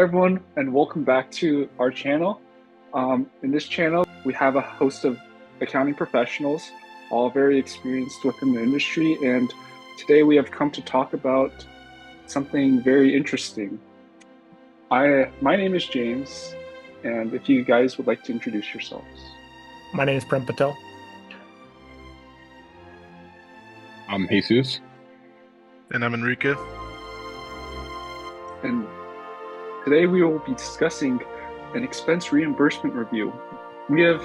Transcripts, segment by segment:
everyone, and welcome back to our channel. In this channel, we have a host of accounting professionals, all very experienced within the industry, and today we have come to talk about something very interesting. My name is James, and if you guys would like to introduce yourselves. My name is Prem Patel. I'm Jesus. And I'm Enrique. And today we will be discussing an expense reimbursement review. We have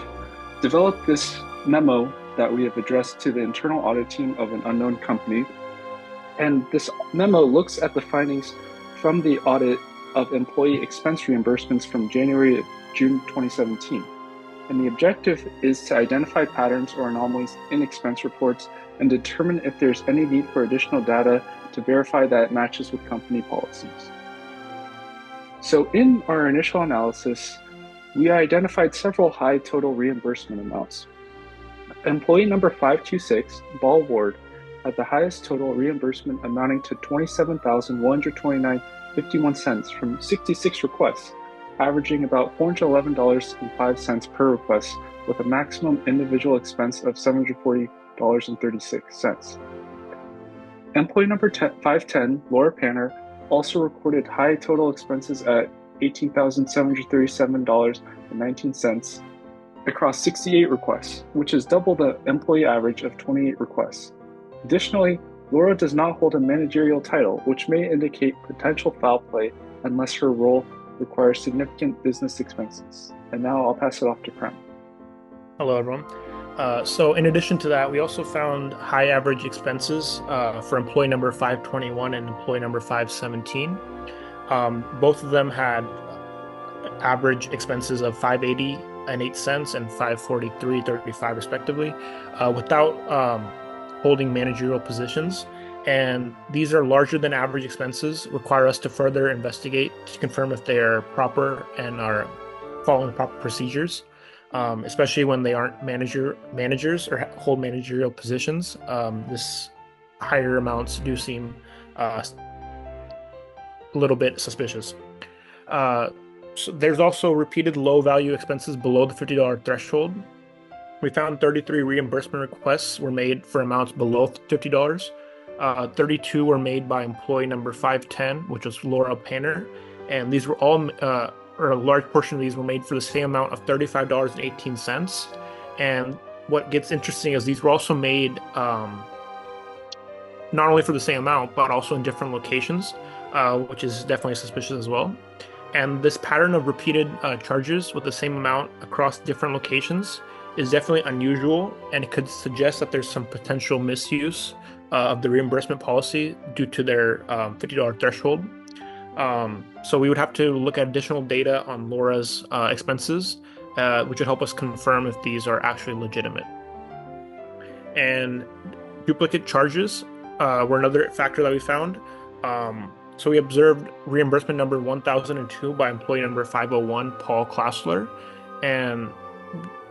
developed this memo that we have addressed to the internal audit team of an unknown company. And this memo looks at the findings from the audit of employee expense reimbursements from January to June 2017. And the objective is to identify patterns or anomalies in expense reports and determine if there's any need for additional data to verify that it matches with company policies. So in our initial analysis, we identified several high total reimbursement amounts. Employee number 526, Ball Ward, had the highest total reimbursement amounting to $27,129.51 from 66 requests, averaging about $411.05 per request, with a maximum individual expense of $740.36. Employee number 510, Laura Panner, also recorded high total expenses at $18,737.19 across 68 requests, which is double the employee average of 28 requests. Additionally, Laura does not hold a managerial title, which may indicate potential foul play unless her role requires significant business expenses. And now I'll pass it off to Prem. Hello, everyone. So in addition to that, we also found high average expenses for employee number 521 and employee number 517. Both of them had average expenses of $580.08 and $543.35 respectively, without holding managerial positions. And these are larger than average expenses, require us to further investigate to confirm if they are proper and are following proper procedures. Especially when they aren't managers or hold managerial positions. This higher amounts do seem a little bit suspicious. So there's also repeated low value expenses below the $50 threshold. We found 33 reimbursement requests were made for amounts below $50. 32 were made by employee number 510, which was Laura Panner, and these were all or a large portion of these were made for the same amount of $35.18. And what gets interesting is these were also made not only for the same amount, but also in different locations, which is definitely suspicious as well. And this pattern of repeated charges with the same amount across different locations is definitely unusual, and it could suggest that there's some potential misuse of the reimbursement policy due to their $50 threshold. So we would have to look at additional data on Laura's expenses, which would help us confirm if these are actually legitimate. And duplicate charges were another factor that we found. So we observed reimbursement number 1002 by employee number 501, Paul Klassler. And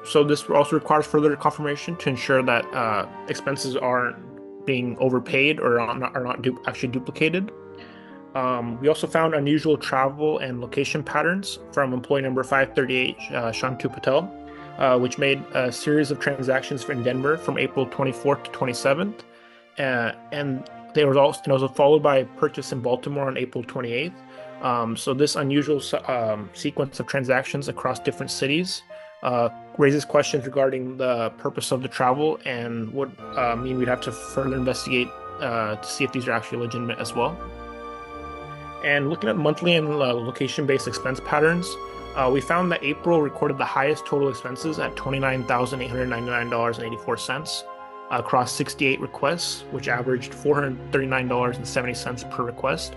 so this also requires further confirmation to ensure that expenses aren't being overpaid or are not actually duplicated. We also found unusual travel and location patterns from employee number 538, Shantu Patel, which made a series of transactions in Denver from April 24th to 27th. And it was also followed by a purchase in Baltimore on April 28th. So this unusual sequence of transactions across different cities raises questions regarding the purpose of the travel and would mean we'd have to further investigate to see if these are actually legitimate as well. And looking at monthly and location-based expense patterns, we found that April recorded the highest total expenses at $29,899.84 across 68 requests, which averaged $439.70 per request.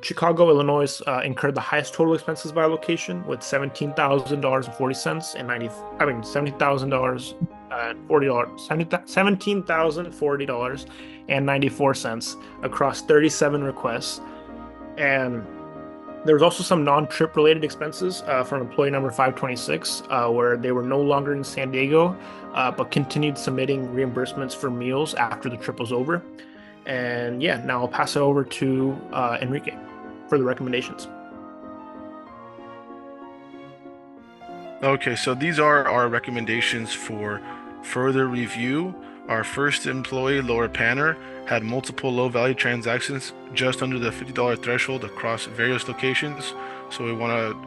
Chicago, Illinois incurred the highest total expenses by location with $17,040 and $17,040.94 across 37 requests. And there was also some non-trip related expenses from employee number 526, where they were no longer in San Diego, but continued submitting reimbursements for meals after the trip was over. And yeah, now I'll pass it over to Enrique for the recommendations. Okay, so these are our recommendations for further review. Our first employee, Laura Panner, had multiple low-value transactions just under the $50 threshold across various locations. So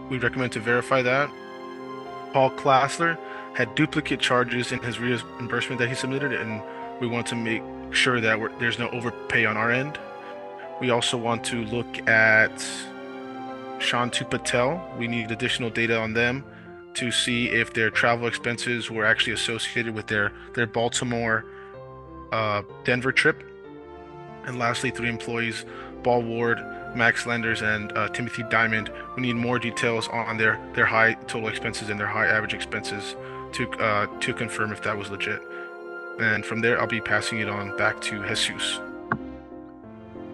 we recommend to verify that. Paul Klassler had duplicate charges in his reimbursement that he submitted, and we want to make sure that there's no overpay on our end. We also want to look at Shantu Patel. We need additional data on them to see if their travel expenses were actually associated with their Baltimore Denver trip. And lastly, 3 employees, Ball Ward, Max Lenders, and Timothy Diamond. We need more details on their high total expenses and their high average expenses to confirm if that was legit. And from there, I'll be passing it on back to Jesus.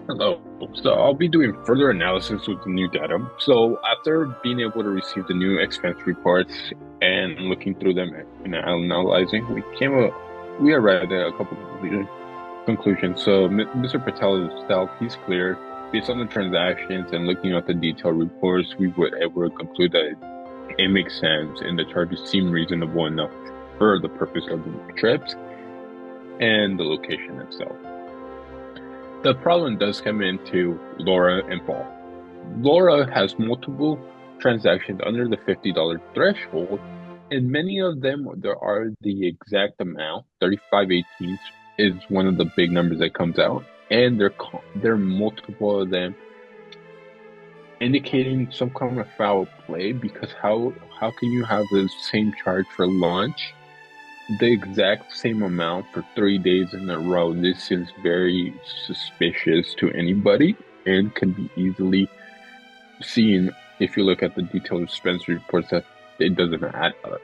Hello. So I'll be doing further analysis with the new data. So after being able to receive the new expense reports and looking through them and analyzing, we arrived at a couple of conclusions. So Mr. Patel himself, he's clear. Based on the transactions and looking at the detailed reports, we were able to conclude that it makes sense and the charges seem reasonable enough for the purpose of the trips and the location itself. The problem does come into Laura and Paul. Laura has multiple transactions under the $50 threshold, and many of them there are the exact amount. 35/18 is one of the big numbers that comes out, and there are multiple of them, indicating some kind of foul play. Because how can you have the same charge for lunch, the exact same amount for 3 days in a row? This is very suspicious to anybody and can be easily seen if you look at the detailed expense reports that it doesn't add up.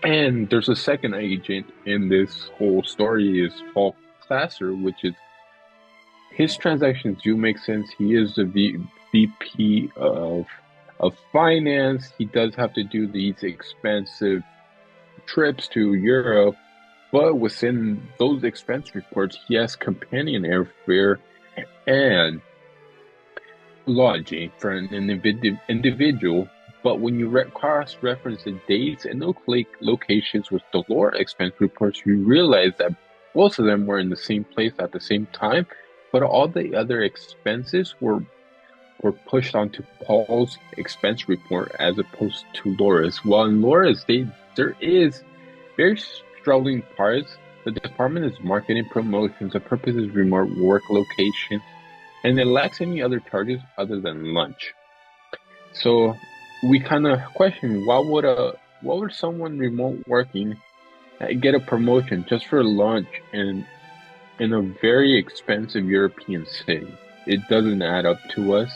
And there's a second agent in this whole story is Paul Klasser, which is his transactions do make sense. He is the VP of finance. He does have to do these expensive trips to Europe, but within those expense reports, he has companion airfare and lodging for an individual. But when you cross-reference the dates and locations with the Laura expense reports, you realize that most of them were in the same place at the same time, but all the other expenses were pushed onto Paul's expense report as opposed to Laura's. While in Laura's, there is very struggling parts. The department is marketing promotions. The purpose is remote work location, and it lacks any other charges other than lunch. So we kind of question why would someone remote working get a promotion just for lunch in a very expensive European city? It doesn't add up to us.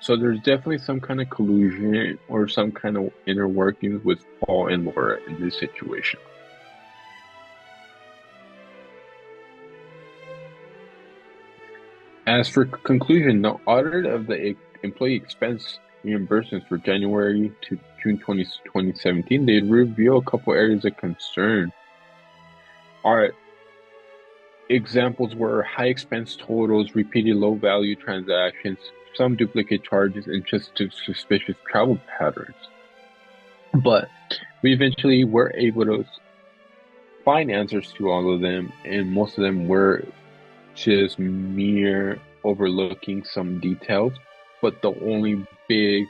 So there's definitely some kind of collusion or some kind of inner workings with Paul and Laura in this situation. As for conclusion, the audit of the employee expense reimbursements for January to June 2017, they reveal a couple areas of concern. Our examples were high expense totals, repeated low value transactions, some duplicate charges, and just suspicious travel patterns. But we eventually were able to find answers to all of them, and most of them were just mere overlooking some details. But the only big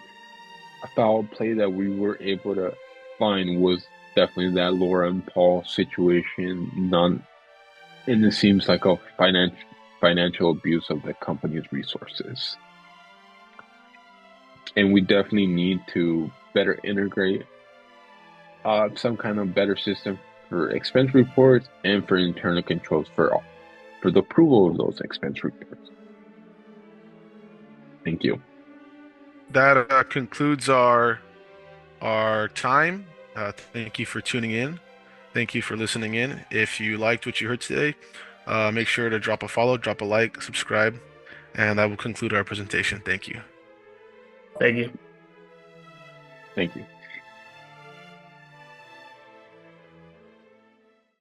foul play that we were able to find was definitely that Laura and Paul situation. And it seems like a financial abuse of the company's resources. And we definitely need to better integrate some kind of better system for expense reports and for internal controls for the approval of those expense reports. Thank you. That concludes our time. Thank you for tuning in. Thank you for listening in. If you liked what you heard today, make sure to drop a follow, drop a like, subscribe, and that will conclude our presentation. Thank you. Thank you. Thank you.